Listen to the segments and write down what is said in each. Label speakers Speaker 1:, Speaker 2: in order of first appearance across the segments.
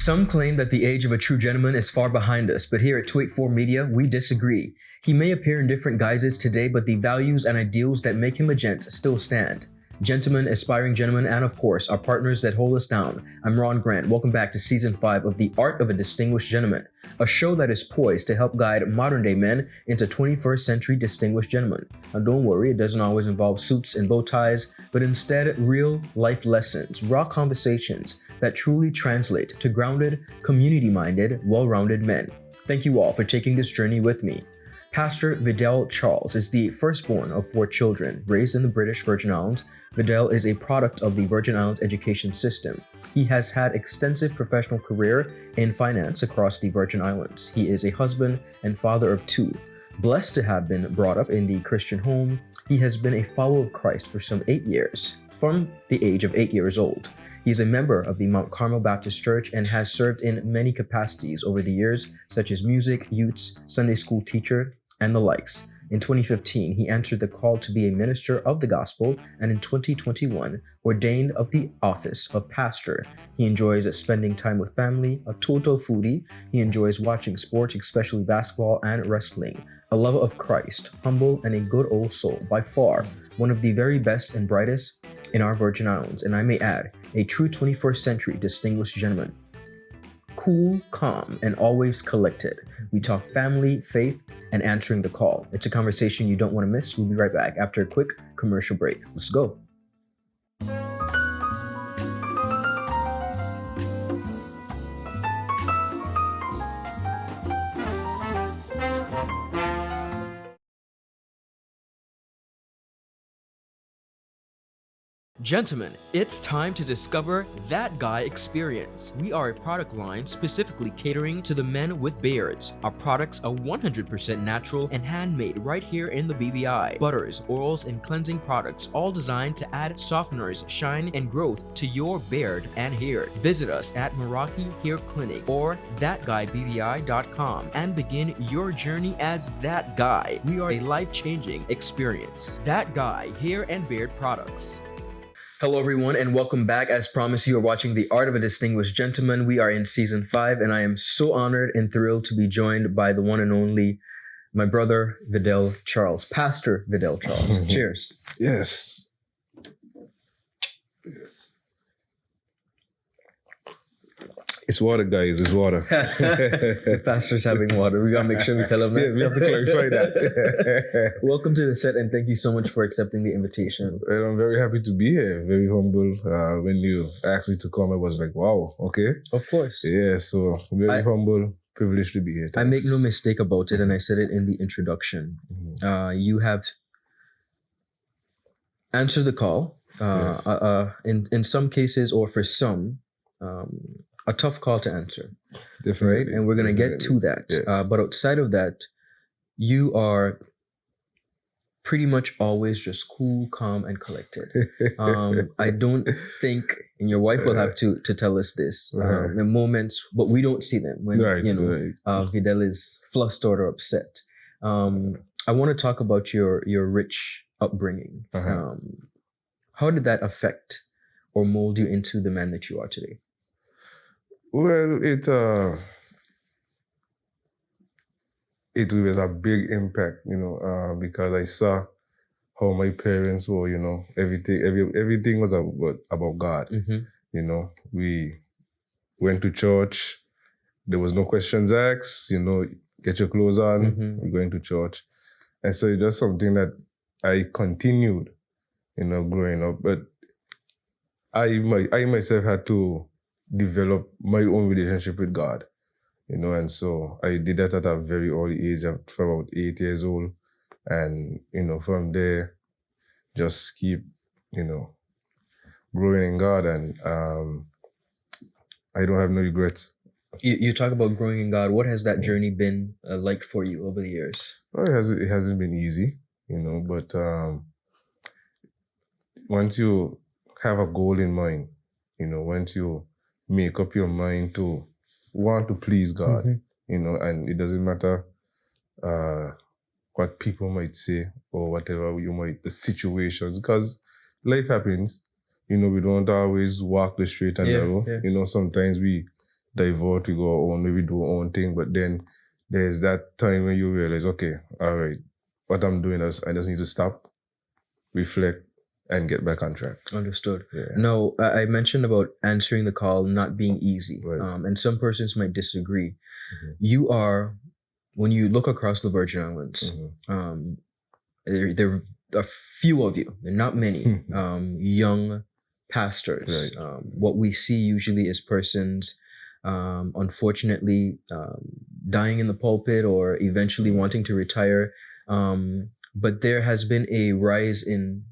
Speaker 1: Some claim that the age of a true gentleman is far behind us, but here at 284 Media, we disagree. He may appear in different guises today, but the values and ideals that make him a gent still stand. Gentlemen, aspiring gentlemen, and of course, our partners that hold us down. I'm Ron Grant. Welcome back to Season 5 of The Art of a Distinguished Gentleman, a show that is poised to help guide modern-day men into 21st century distinguished gentlemen. Now don't worry, it doesn't always involve suits and bow ties, but instead real life lessons, raw conversations that truly translate to grounded, community-minded, well-rounded men. Thank you all for taking this journey with me. Pastor Videl Charles is the firstborn of 4 children raised in the British Virgin Islands. Videl is a product of the Virgin Islands education system. He has had extensive professional career in finance across the Virgin Islands. He is a husband and father of 2. Blessed to have been brought up in the Christian home, he has been a follower of Christ for some 8 years, from the age of 8 years old. He's a member of the Mount Carmel Baptist Church and has served in many capacities over the years, such as music, youths, Sunday school teacher, and the likes. In 2015, he answered the call to be a minister of the gospel, and in 2021, ordained of the office of pastor. He enjoys spending time with family, a total foodie. He enjoys watching sports, especially basketball and wrestling. A lover of Christ, humble, and a good old soul. By far, one of the very best and brightest in our Virgin Islands, and I may add, a true 21st century distinguished gentleman. Cool, calm, and always collected. We talk family, faith, and answering the call. It's a conversation you don't want to miss. We'll be right back after a quick commercial break. Let's go. Gentlemen, it's time to discover That Guy Experience. We are a product line specifically catering to the men with beards. Our products are 100% natural and handmade right here in the BVI. Butters, oils, and cleansing products, all designed to add softeners, shine, and growth to your beard and hair. Visit us at Meraki Hair Clinic or thatguybvi.com and begin your journey as that guy. We are a life-changing experience. That Guy Hair and Beard Products. Hello everyone and welcome back. As promised, you are watching The Art of a Distinguished Gentleman. We are in Season 5 and I am so honored and thrilled to be joined by the one and only, my brother, Videl Charles. Pastor Videl Charles. Cheers.
Speaker 2: Yes. It's water, guys. It's water.
Speaker 1: The pastor's having water. We gotta make sure we tell him that.
Speaker 2: Yeah, we have to clarify that.
Speaker 1: Welcome to the set and thank you so much for accepting the invitation.
Speaker 2: And I'm very happy to be here. Very humble. When you asked me to come, I was like, wow, okay.
Speaker 1: Of course.
Speaker 2: Yeah, so very humble, privileged to be here. Thanks.
Speaker 1: I make no mistake about it and I said it in the introduction. You have answered the call.
Speaker 2: Yes.
Speaker 1: In some cases or for some, a tough call to answer.
Speaker 2: Definitely.
Speaker 1: Right? And we're going to get to that.
Speaker 2: Yes.
Speaker 1: But outside of that, you are pretty much always just cool, calm, and collected. I don't think, and your wife will have to tell us this, the moments, but we don't see them when, Videl is flustered or upset. I want to talk about your rich upbringing. How did that affect or mold you into the man that you are today?
Speaker 2: Well, it was a big impact, because I saw how my parents were, everything was about God. We went to church. There was no questions asked, get your clothes on, we're going to church. And so it's just something that I continued, growing up. But I myself had to develop my own relationship with God, and so I did that at a very early age, from about 8 years old. And, from there, just keep, growing in God. And I don't have no regrets.
Speaker 1: You talk about growing in God. What has that journey been like for you over the years?
Speaker 2: Well, it hasn't been easy, but once you have a goal in mind, once you make up your mind to want to please God, and it doesn't matter what people might say or whatever the situations, because life happens, we don't always walk the straight and narrow. Sometimes we divert, we go our own, maybe do our own thing. But then there's that time when you realize, okay, all right, what I'm doing is I just need to stop, reflect, and get back on track.
Speaker 1: Understood.
Speaker 2: Yeah.
Speaker 1: No, I mentioned about answering the call not being easy.
Speaker 2: Right.
Speaker 1: And some persons might disagree.
Speaker 2: Mhm.
Speaker 1: You are, when you look across the Virgin Islands,
Speaker 2: Mhm.
Speaker 1: there are few of you, there are not many, young pastors.
Speaker 2: Right.
Speaker 1: What we see usually is persons, unfortunately, dying in the pulpit or eventually wanting to retire. But there has been a rise in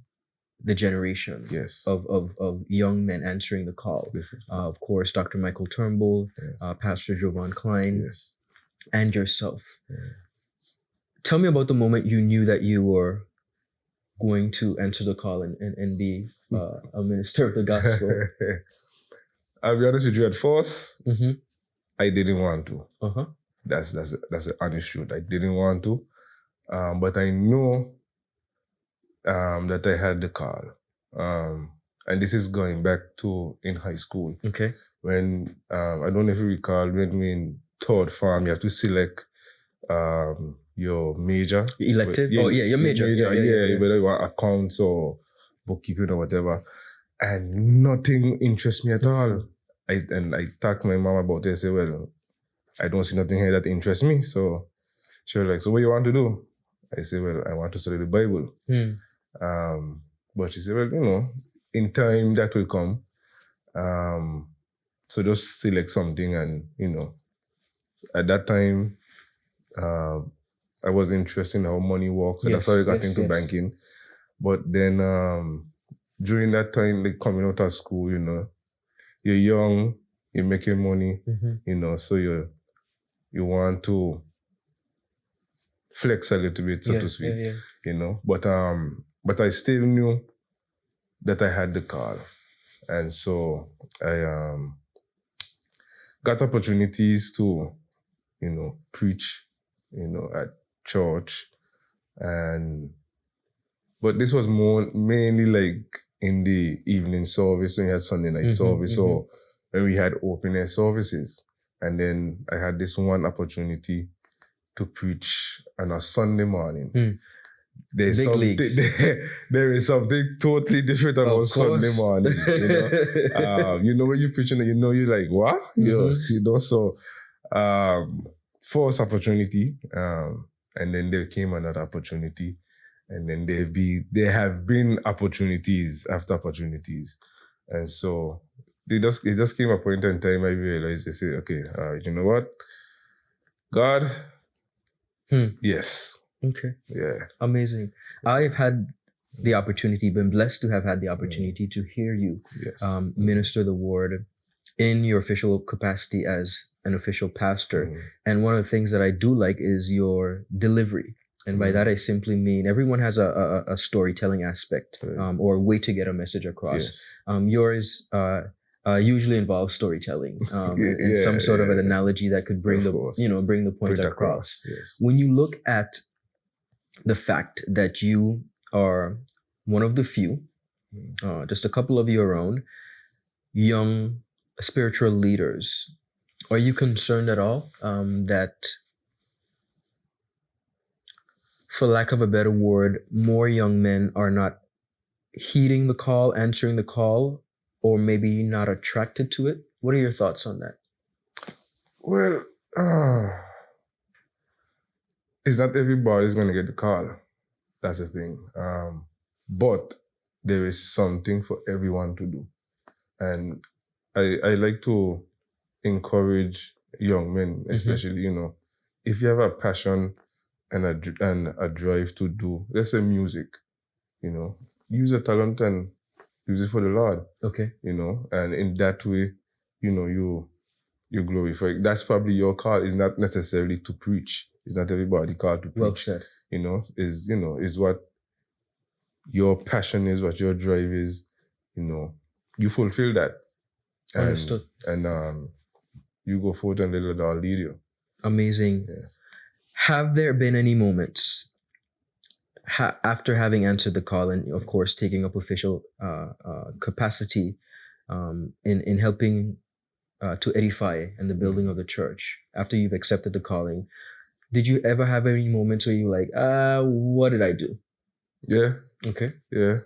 Speaker 1: the generation
Speaker 2: Yes.
Speaker 1: of young men answering the call. Of course, Dr. Michael Turnbull,
Speaker 2: Yes.
Speaker 1: Pastor Jovan Klein,
Speaker 2: Yes.
Speaker 1: and yourself.
Speaker 2: Yeah.
Speaker 1: Tell me about the moment you knew that you were going to answer the call and be a minister of the gospel.
Speaker 2: I'll be honest with you, at first,
Speaker 1: Mm-hmm.
Speaker 2: I didn't want to.
Speaker 1: Uh-huh.
Speaker 2: That's the honest truth. I didn't want to. But I know that I had the call. And this is going back to in high school.
Speaker 1: Okay.
Speaker 2: When, I don't know if you recall, when we in third form, you have to select your major.
Speaker 1: Elective? Your major. Yeah.
Speaker 2: Whether you want accounts or bookkeeping or whatever. And nothing interests me at all. I talked to my mom about it. I said, well, I don't see nothing here that interests me. So she was like, so what you want to do? I said, well, I want to study the Bible. But she said, well, in time that will come. So just select something and, at that time, I was interested in how money works. And that's how I got into banking. But then during that time, like coming out of school, you're young, you're making money, so you want to flex a little bit, so to speak, But I still knew that I had the call. And so I got opportunities to, preach, at church. But this was mainly like in the evening service when we had Sunday night service or when we had open air services. And then I had this one opportunity to preach on a Sunday morning. There is something totally different about Sunday morning. When you're preaching, you're like, what? So first opportunity, and then there came another opportunity. And then there have been opportunities after opportunities. And so it just came a point in time I realized, I said, okay, you know what? God, yes.
Speaker 1: Okay.
Speaker 2: Yeah.
Speaker 1: Amazing. I've had the opportunity, been blessed to have had the opportunity to hear you minister the word in your official capacity as an official pastor. And one of the things that I do like is your delivery. And by that, I simply mean everyone has a storytelling aspect or a way to get a message across. Yours usually involves storytelling and some sort of an analogy that could bring the point across.
Speaker 2: Yes.
Speaker 1: When you look at the fact that you are one of the few, just a couple of your own, young spiritual leaders, are you concerned at all that, for lack of a better word, more young men are not heeding the call, answering the call, or maybe not attracted to it? What are your thoughts on that?
Speaker 2: Well, it's not everybody's going to get the call. That's the thing. But there is something for everyone to do. And I like to encourage young men, especially, if you have a passion and a drive to do, let's say music, use your talent and use it for the Lord.
Speaker 1: Okay.
Speaker 2: And in that way, you glorify. That's probably your call. Is not necessarily to preach. It's not everybody called to preach.
Speaker 1: Well said.
Speaker 2: Is what your passion is, what your drive is. You fulfill that.
Speaker 1: Understood.
Speaker 2: And you go forward and let God lead you.
Speaker 1: Amazing.
Speaker 2: Yeah.
Speaker 1: Have there been any moments after having answered the call and, of course, taking up official capacity in helping to edify and the building of the church after you've accepted the calling. Did you ever have any moments where you were like, what did I do?
Speaker 2: Yeah.
Speaker 1: Okay.
Speaker 2: Yeah.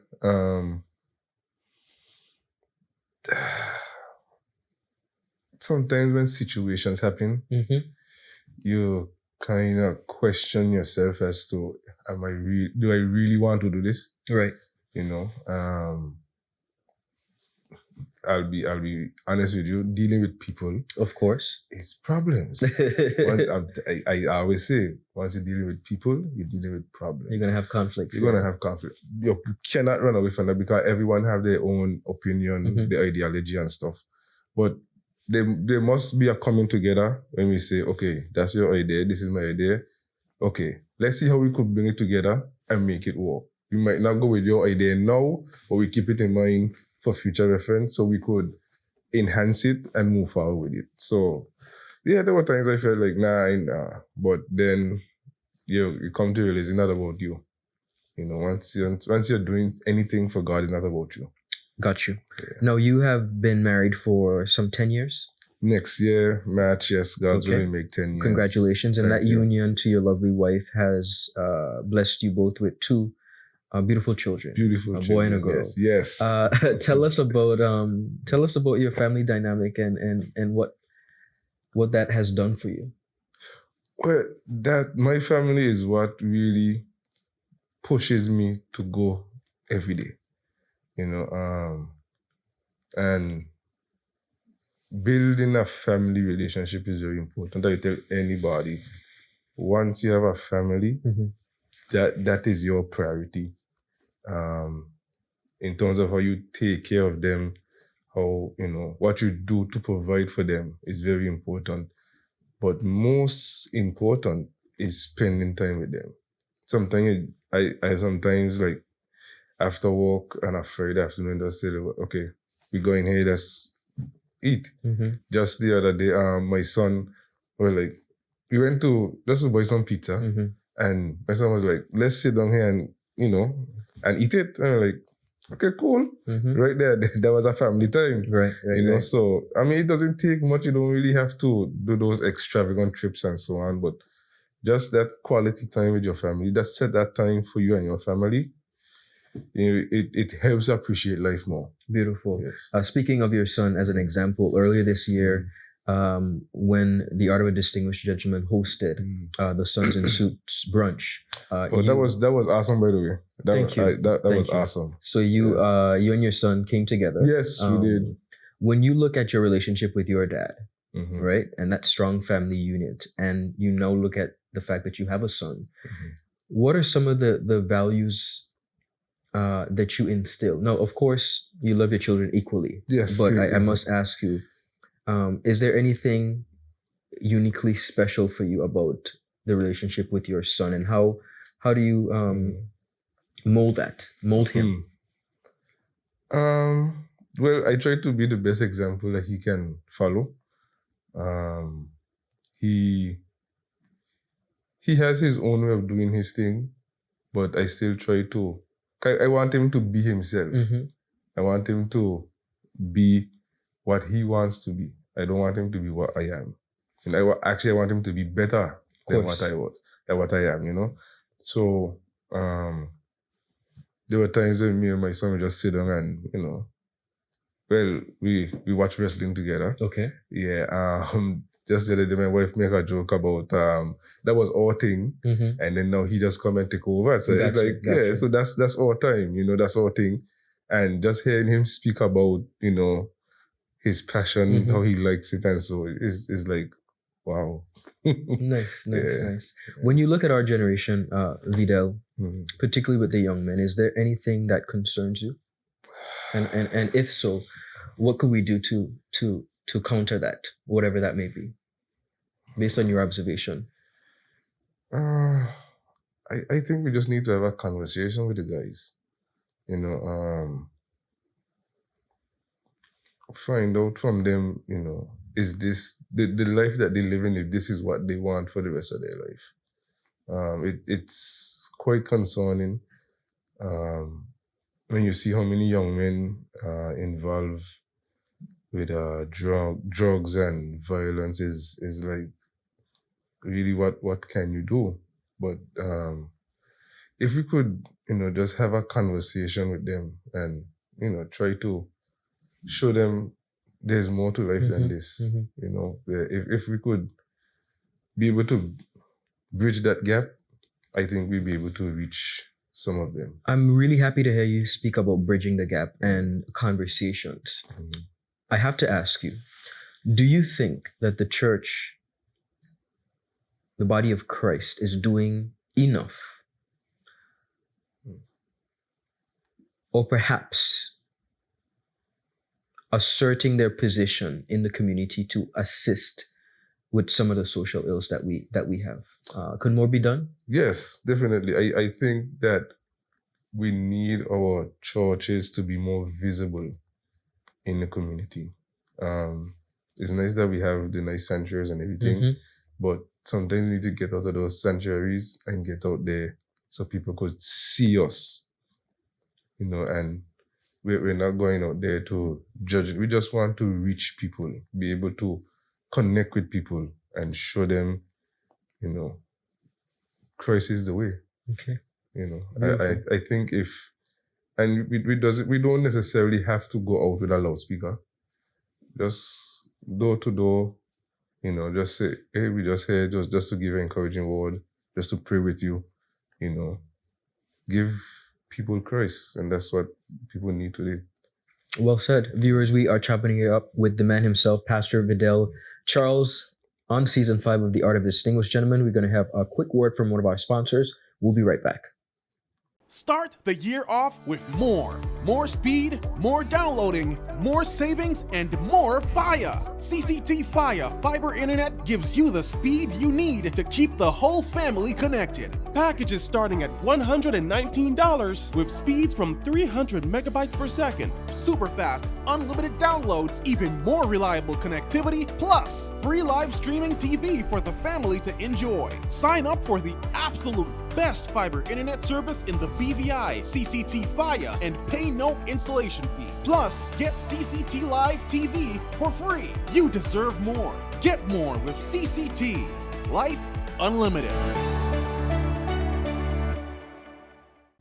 Speaker 2: Sometimes when situations happen, you kind of question yourself as to, do I really want to do this?
Speaker 1: Right.
Speaker 2: You know, I'll be honest with you. Dealing with people,
Speaker 1: Of course,
Speaker 2: is problems. I always say, once you're dealing with people, you're dealing with problems.
Speaker 1: You're gonna have conflicts.
Speaker 2: You're gonna have conflict. You cannot run away from that because everyone have their own opinion, their ideology and stuff. But there must be a coming together when we say, okay, that's your idea, this is my idea. Okay, let's see how we could bring it together and make it work. We might not go with your idea now, but we keep it in mind for future reference so we could enhance it and move forward with it. So, yeah, there were times I felt like, nah. But then you come to realize it's not about you. You know, once you're doing anything for God, it's not about you.
Speaker 1: Got you.
Speaker 2: Yeah.
Speaker 1: Now, you have been married for some 10 years?
Speaker 2: Next year, March, yes, God's
Speaker 1: Okay.
Speaker 2: will make 10 years.
Speaker 1: Congratulations. And
Speaker 2: Thank
Speaker 1: that
Speaker 2: you.
Speaker 1: union to your lovely wife has blessed you both with two beautiful children.
Speaker 2: Beautiful
Speaker 1: a
Speaker 2: children,
Speaker 1: boy and a girl.
Speaker 2: Yes.
Speaker 1: Tell us about your family dynamic and what that has done for you.
Speaker 2: Well, that my family is what really pushes me to go every day. You know, and building a family relationship is very important. I tell anybody, once you have a family, that is your priority. In terms of how you take care of them, how, you know, what you do to provide for them is very important. But most important is spending time with them. Sometimes I sometimes, like, after work on a Friday afternoon, just say, okay, we're going here, let's eat. Just the other day, my son was like, we went to just to buy some pizza, and my son was like, let's sit down here and, you know, and eat it. And I'm like, okay, cool. Right there, that was a family time.
Speaker 1: Right.
Speaker 2: You know, so, I mean, it doesn't take much. You don't really have to do those extravagant trips and so on, but just that quality time with your family, just set that time for you and your family. You know, it helps you appreciate life more.
Speaker 1: Beautiful.
Speaker 2: Yes.
Speaker 1: Speaking of your son as an example, earlier this year, when the Art of a Distinguished Gentleman hosted the Sons in Suits brunch.
Speaker 2: That was awesome, by the way.
Speaker 1: Thank you.
Speaker 2: That was awesome.
Speaker 1: So you and your son came together.
Speaker 2: Yes, we did.
Speaker 1: When you look at your relationship with your dad, right, and that strong family unit, and you now look at the fact that you have a son, what are some of the values that you instill? Now, of course, you love your children equally.
Speaker 2: Yes.
Speaker 1: But I must ask you, is there anything uniquely special for you about the relationship with your son, and how do you mold him?
Speaker 2: Well, I try to be the best example that he can follow. He has his own way of doing his thing, but I still try to. I want him to be himself. I want him to be what he wants to be. I don't want him to be what I am. And I want him to be better than what I was, than what I am, you know? So, there were times when me and my son would just sit down and, you know, well, we watch wrestling together.
Speaker 1: Okay.
Speaker 2: Yeah. Just the other day, my wife made a joke about that was our thing, and then now he just come and take over. So it's like, so that's our time, you know, that's our thing. And just hearing him speak about, you know, his passion, how he likes it, and so it's like, wow.
Speaker 1: Nice. When you look at our generation, Videl, particularly with the young men, is there anything that concerns you? And if so, what could we do to counter that, whatever that may be, based on your observation?
Speaker 2: I think we just need to have a conversation with the guys. You know, find out from them, you know, is this the life that they live in, if this is what they want for the rest of their life. It's quite concerning when you see how many young men involve with drugs and violence is like really what can you do? But if we could, just have a conversation with them and, try to show them there's more to life than this, if we could be able to bridge that gap, I think we'd be able to reach some of them.
Speaker 1: I'm really happy to hear you speak about bridging the gap and conversations.
Speaker 2: Mhm.
Speaker 1: I have to ask you, do you think that the church, the body of Christ, is doing enough? Or perhaps asserting their position in the community to assist with some of the social ills that we have? Could more be done?
Speaker 2: Yes, definitely. I think that we need our churches to be more visible in the community. It's nice that we have the nice sanctuaries and everything, but sometimes we need to get out of those sanctuaries and get out there so people could see us, and we're not going out there to judge it. We just want to reach people, be able to connect with people and show them, Christ is the way.
Speaker 1: Okay.
Speaker 2: I think we don't necessarily have to go out with a loudspeaker. Just door to door, just say, hey, we just here just to give an encouraging word, just to pray with you, give people Christ, and that's what people need today.
Speaker 1: Well said. Viewers, we are chopping it up with the man himself, Pastor Videl Charles, on season 5 of The Art of Distinguished Gentleman. We're going to have a quick word from one of our sponsors. We'll be right back.
Speaker 3: Start the year off with more. More speed, more downloading, more savings, and more fire. CCT Fire Fiber Internet gives you the speed you need to keep the whole family connected. Packages starting at $119 with speeds from 300 megabytes per second, super fast, unlimited downloads, even more reliable connectivity, plus free live streaming TV for the family to enjoy. Sign up for the absolute best fiber internet service in the BVI, CCT Fire, and pay no installation fee. Plus, get CCT Live TV for free. You deserve more. Get more with CCT. Life Unlimited.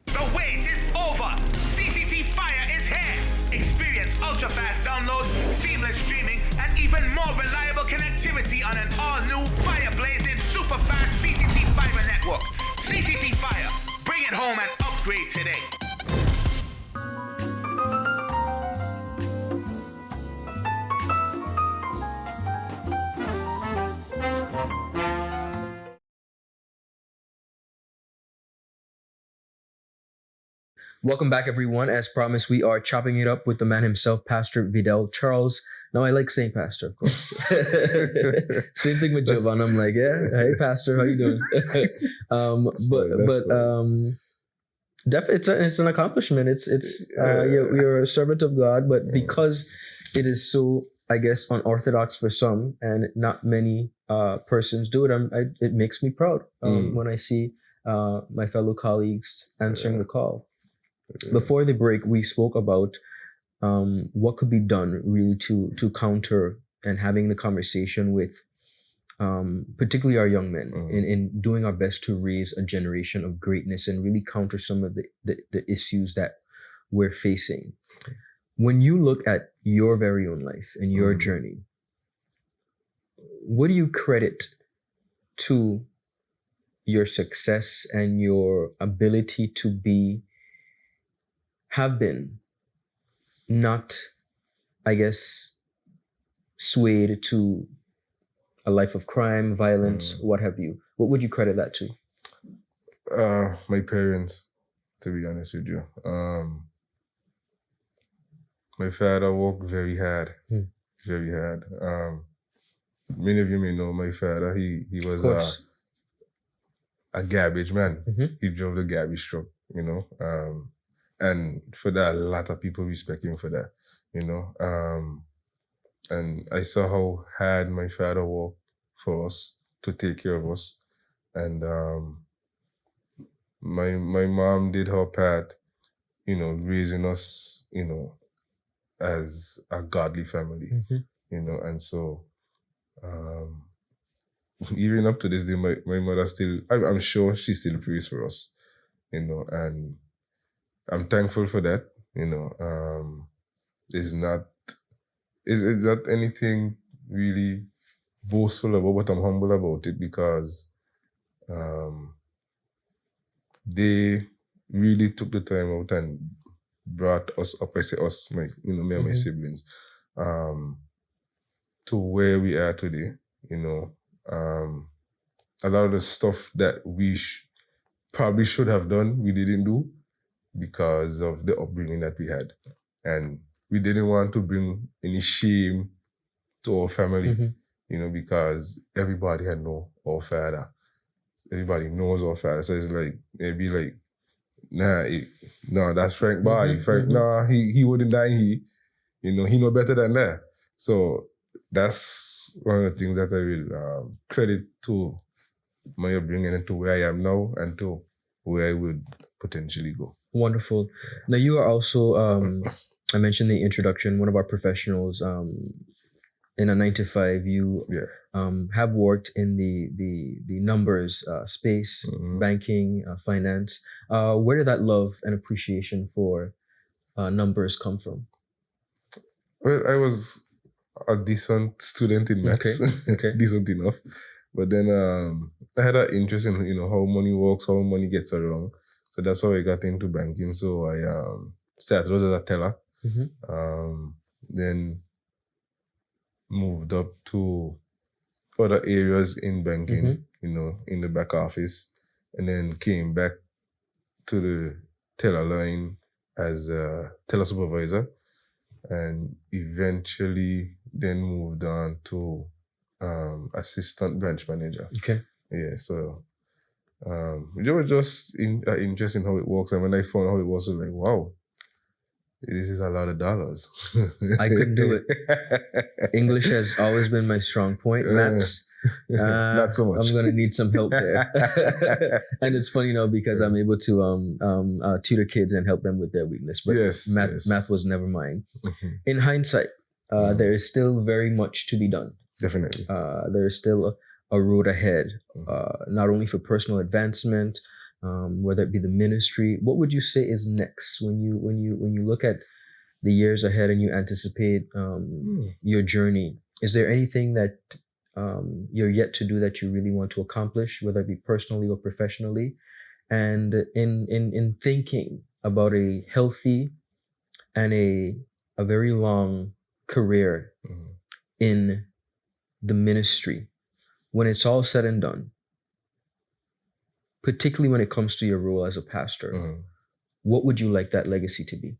Speaker 4: The wait is over. CCT Fire is here. Experience ultra-fast downloads, seamless streaming, and even more reliable connectivity on an all-new fire-blazing super-fast CCT Fiber network. CCT Fire. Bring it home and upgrade today.
Speaker 1: Welcome back, everyone. As promised, we are chopping it up with the man himself, Pastor Videl Charles. Now, I like saying pastor, of course. Same thing with Jovan. I'm like, yeah, hey, pastor, how you doing? Definitely, it's an accomplishment. You're a servant of God, but because it is so, I guess, unorthodox for some, and not many persons do it, it makes me proud when I see my fellow colleagues answering the call. Before the break, we spoke about what could be done really to counter and having the conversation with particularly our young men in doing our best to raise a generation of greatness and really counter some of the issues that we're facing. When you look at your very own life and your journey, what do you credit to your success and your ability to have been not, I guess, swayed to a life of crime, violence, what have you? What would you credit that to?
Speaker 2: My parents, to be honest with you. My father worked very hard, very hard. Many of you may know my father. He was a garbage man. He drove the garbage truck, and for that, a lot of people respect him for that, and I saw how hard my father worked for us to take care of us. And my mom did her part, raising us, as a godly family, you know, and so even up to this day, my mother still, I'm sure she still prays for us, you know, and I'm thankful for that, you know. It's not anything really boastful about, but I'm humble about it because they really took the time out and brought us up. I say us, me and my siblings, to where we are today. You know, a lot of the stuff that we probably should have done, we didn't do because of the upbringing that we had, and we didn't want to bring any shame to our family. You know, because everybody had know our father. Everybody knows our father. So it's like, it'd be like, no, that's Frank Barry. Frank, nah, he wouldn't die. He know better than that. So that's one of the things that I will credit to my upbringing and to where I am now and to where I would potentially go.
Speaker 1: Wonderful. Now you are also, I mentioned in the introduction, one of our professionals, in a 9-to-5, you have worked in the numbers space, banking, finance. Where did that love and appreciation for numbers come from?
Speaker 2: Well, I was a decent student in maths, decent enough. But then I had an interest in how money works, how money gets around. So that's how I got into banking. So I started as a teller. Then moved up to other areas in banking, in the back office, and then came back to the teller line as a teller supervisor, and eventually then moved on to assistant branch manager. Yeah, so it was just interesting how it works, and when I found out how it was, I was like, wow, this is a lot of dollars.
Speaker 1: I couldn't do it. English has always been my strong point. Maths,
Speaker 2: not so much.
Speaker 1: I'm going to need some help there. And it's funny, because I'm able to tutor kids and help them with their weakness. But math was never mine. In hindsight, there is still very much to be done.
Speaker 2: Definitely.
Speaker 1: There is still a road ahead, not only for personal advancement, whether it be the ministry. What would you say is next when you look at the years ahead and you anticipate your journey? Is there anything that you're yet to do that you really want to accomplish, whether it be personally or professionally? And in thinking about a healthy and a very long career in the ministry, when it's all said and done, particularly when it comes to your role as a pastor, what would you like that legacy to be?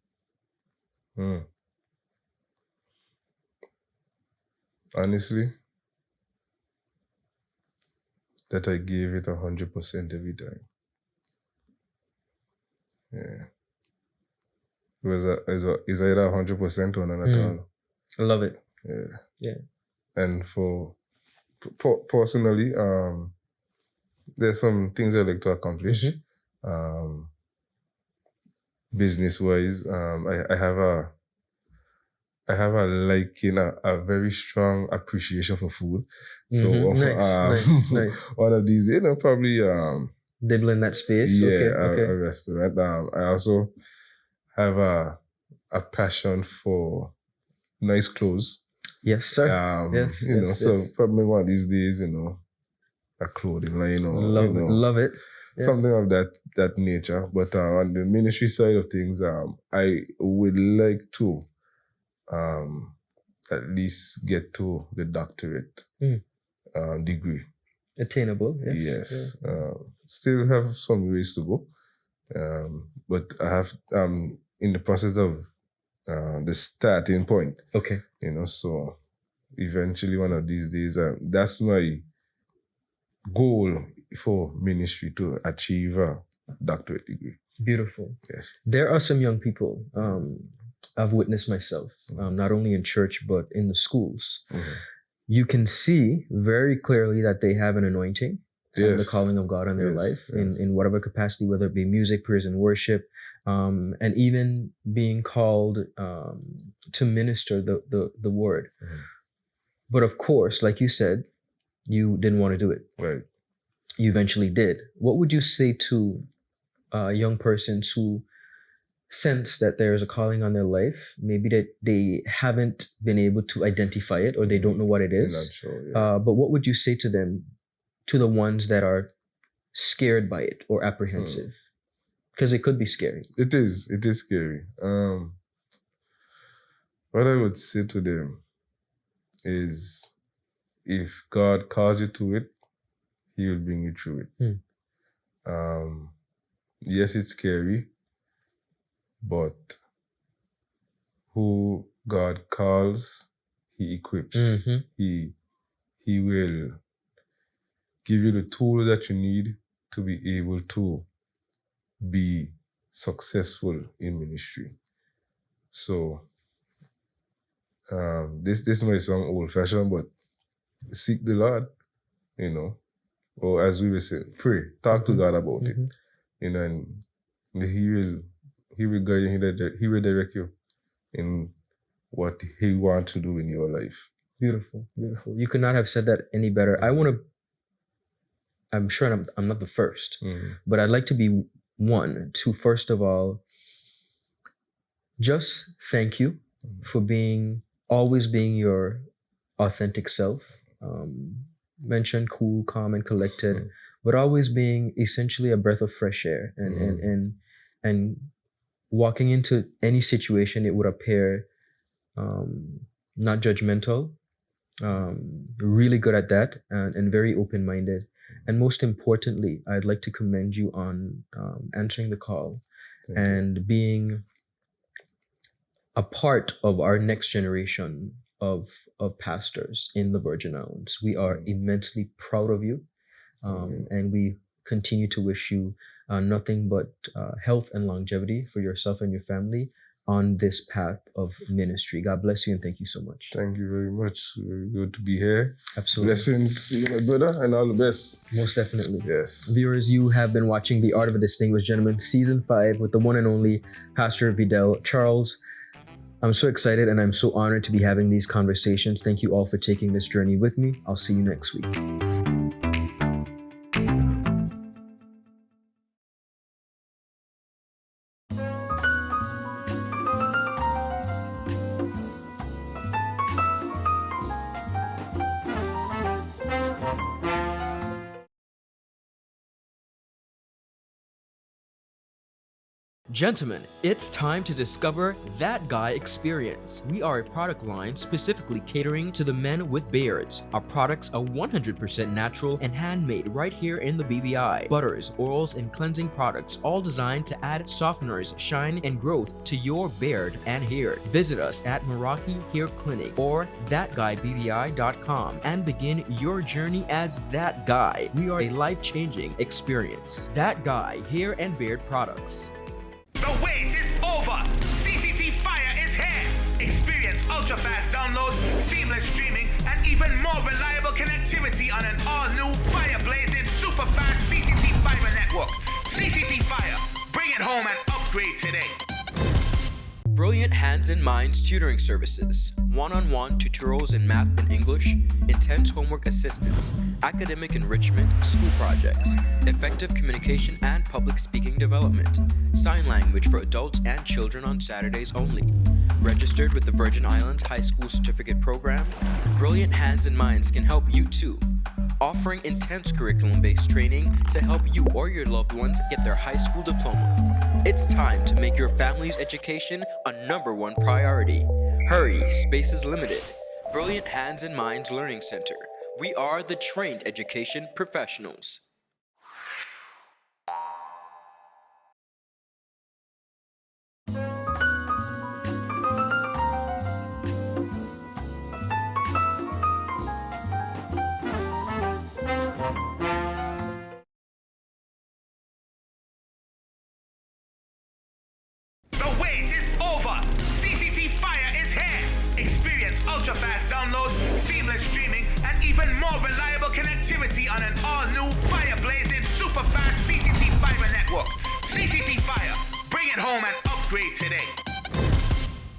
Speaker 2: Honestly, that I gave it 100% every time. Yeah. Is either 100% or none at all.
Speaker 1: I love it.
Speaker 2: Yeah. And for personally, there's some things I like to accomplish. Business-wise, I have a liking, a very strong appreciation for food. So
Speaker 1: Nice.
Speaker 2: one of these days, probably
Speaker 1: dibble in that space.
Speaker 2: A restaurant. I also have a passion for nice clothes.
Speaker 1: Yes, sir.
Speaker 2: So probably one of these days, a clothing line or
Speaker 1: love it. Yeah.
Speaker 2: Something of that nature. But on the ministry side of things, I would like to at least get to the doctorate degree.
Speaker 1: Attainable, yes.
Speaker 2: Yes. Still have some ways to go. But I have in the process of the starting point.
Speaker 1: Okay.
Speaker 2: So eventually one of these days, that's my goal for ministry, to achieve a doctorate degree.
Speaker 1: Beautiful.
Speaker 2: Yes.
Speaker 1: There are some young people I've witnessed myself, not only in church, but in the schools. You can see very clearly that they have an anointing and the
Speaker 2: Yes.
Speaker 1: calling of God on their
Speaker 2: Yes,
Speaker 1: life
Speaker 2: yes.
Speaker 1: in whatever capacity, whether it be music, praise and worship, and even being called to minister the word.
Speaker 2: Mhm.
Speaker 1: But of course, like you said, you didn't want to do it.
Speaker 2: Right.
Speaker 1: You eventually did. What would you say to young persons who sense that there's a calling on their life, maybe that they haven't been able to identify it or they don't know what it
Speaker 2: They're not
Speaker 1: is?
Speaker 2: sure. Yeah.
Speaker 1: But what would you say to them, to the ones that are scared by it or apprehensive? Because it could be scary.
Speaker 2: It is scary. What I would say to them is, if God calls you to it, He will bring you through it. Yes, it's scary, but who God calls, He equips.
Speaker 1: Mhm.
Speaker 2: He will give you the tools that you need to be able to be successful in ministry. So this might sound old-fashioned, but seek the Lord, or as we will say, pray, talk to God about it, and He will guide you. He will direct you in what He wants to do in your life.
Speaker 1: Beautiful, beautiful. You could not have said that any better. I'm sure I'm not the first, but I'd like to be one to, first of all, just thank you for always being your authentic self. Mentioned cool, calm, and collected, but always being essentially a breath of fresh air and walking into any situation, it would appear not judgmental, really good at that, and very open-minded. And most importantly, I'd like to commend you on answering the call and being a part of our next generation of pastors in the Virgin Islands. We are immensely proud of you, and we continue to wish you nothing but health and longevity for yourself and your family on this path of ministry. God bless you and thank you so much.
Speaker 2: Thank you very much. Very good to be here.
Speaker 1: Absolutely.
Speaker 2: Blessings to you, my brother, and all the best.
Speaker 1: Most definitely.
Speaker 2: Yes.
Speaker 1: Viewers, you have been watching The Art of a Distinguished Gentleman, Season 5 with the one and only Pastor Videl Charles. I'm so excited and I'm so honored to be having these conversations. Thank you all for taking this journey with me. I'll see you next week. Gentlemen, it's time to discover That Guy Experience. We are a product line specifically catering to the men with beards. Our products are 100% natural and handmade right here in the BVI. Butters, oils, and cleansing products, all designed to add softeners, shine, and growth to your beard and hair. Visit us at Meraki Hair Clinic or thatguybvi.com and begin your journey as that guy. We are a life-changing experience. That Guy Hair and Beard Products.
Speaker 4: The wait is over. CCT Fire is here. Experience ultra-fast downloads, seamless streaming, and even more reliable connectivity on an all-new fire-blazing super-fast CCT Fiber network. CCT Fire. Bring it home and upgrade today.
Speaker 1: Brilliant Hands and Minds tutoring services, one-on-one tutorials in math and English, intense homework assistance, academic enrichment, school projects, effective communication and public speaking development, sign language for adults and children on Saturdays only. Registered with the Virgin Islands High School Certificate Program, Brilliant Hands and Minds can help you too. Offering intense curriculum-based training to help you or your loved ones get their high school diploma. It's time to make your family's education a #1 priority. Hurry, space is limited. Brilliant Hands and Minds Learning Center. We are the trained education professionals.
Speaker 4: The wait is over. CCT Fire is here. Experience ultra-fast downloads, seamless streaming, and even more reliable connectivity on an all-new fire home and upgrade today.